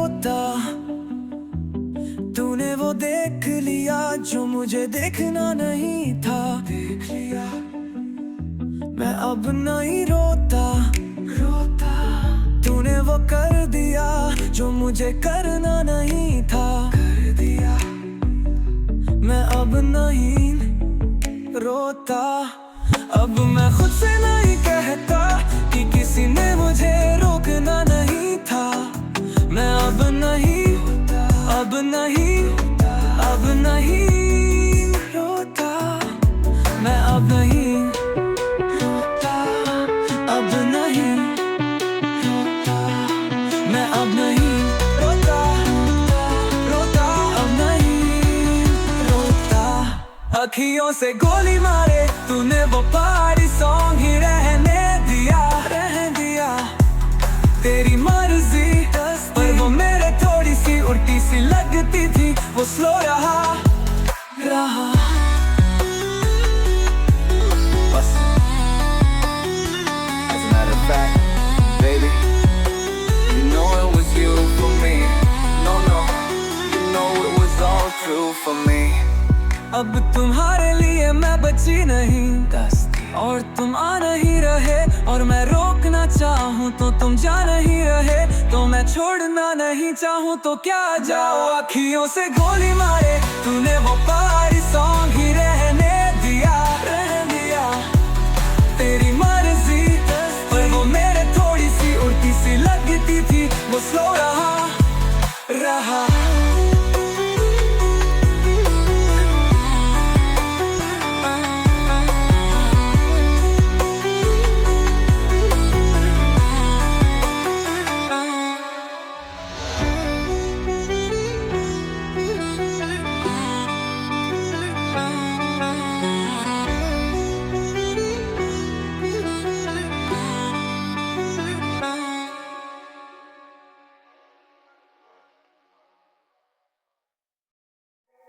रोता। तूने वो देख लिया जो मुझे देखना नहीं था। देख लिया मैं अब नहीं रोता। तूने वो कर दिया जो मुझे करना नहीं था। कर दिया मैं अब नहीं रोता। अब मैं खुद से नहीं कहता कि किसी ने मुझे रोकना नहीं था। मैं अब नहीं रोता। मैं अब नहीं रोता। अब नहीं रोता। मैं अब नहीं रोता। अब नहीं रोता। अखियों से गोली मारे तूने वो पार्टी सॉन्ग ही रहने दिया। तेरी मर्जी पर वो मेरे थोड़ी सी उल्टी सी लगती थी। वो स्लो रहा बस as a matter of fact, baby, you know it was you for me. No, you know it was all true for me. अब तुम्हारे लिए मैं बची नहीं और तुम आ नहीं रहे। और मैं रोकना चाहूँ तो तुम जा नहीं रहे। तो मैं छोड़ना नहीं चाहूँ तो क्या जाओ। अखियों से गोली मारे तूने वो पार्टी सॉन्ग ही रहने दिया। तेरी मर्जी पर वो मेरे थोड़ी सी उल्टी सी लगती थी। वो स्लो रहा।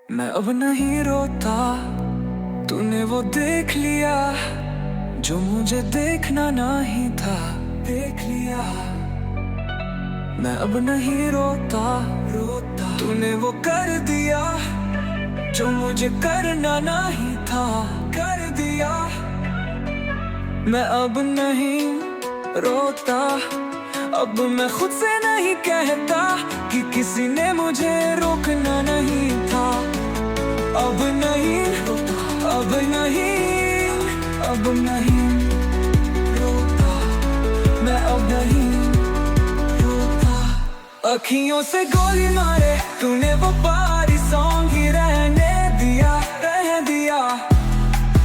मैं अब नहीं रोता। तूने वो देख लिया जो मुझे देखना नहीं था। देख लिया मैं अब नहीं रोता। तूने वो कर दिया जो मुझे करना नहीं था। कर दिया मैं अब नहीं रोता। अब मैं खुद से नहीं कहता कि किसी ने मुझे रोकना नहीं था। अब नहीं रोता। मैं अब नहीं रोता। अखियों से गोली मारे तूने वो पार्टी सॉन्ग ही रहने दिया।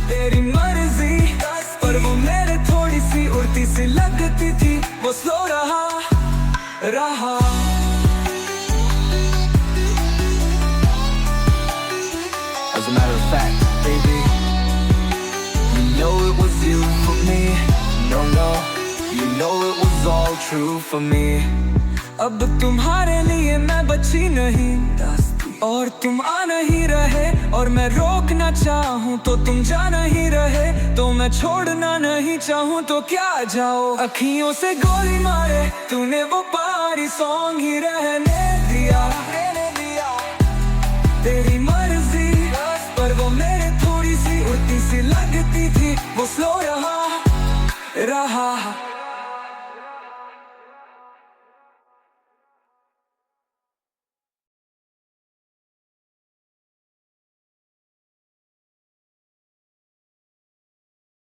तेरी मर्जी पर वो मेरे थोड़ी सी उल्टी सी लगती थी। वो स्लो रहा As a matter of fact, baby, you know it was you for me. No, you know it was all true for me. अब तुम्हारे लिए मैं बची नहीं और तुम आ नहीं रहे। और मैं रोकना चाहूँ तो तुम जा नहीं रहे। तो मैं छोड़ना नहीं चाहूँ तो क्या जाओ। अखियों से गोली मारे तूने वो पार्टी सॉन्ग ही रहने दिया। तेरी मर्जी पर वो मेरे थोड़ी सी उल्टी सी लगती थी। वो स्लो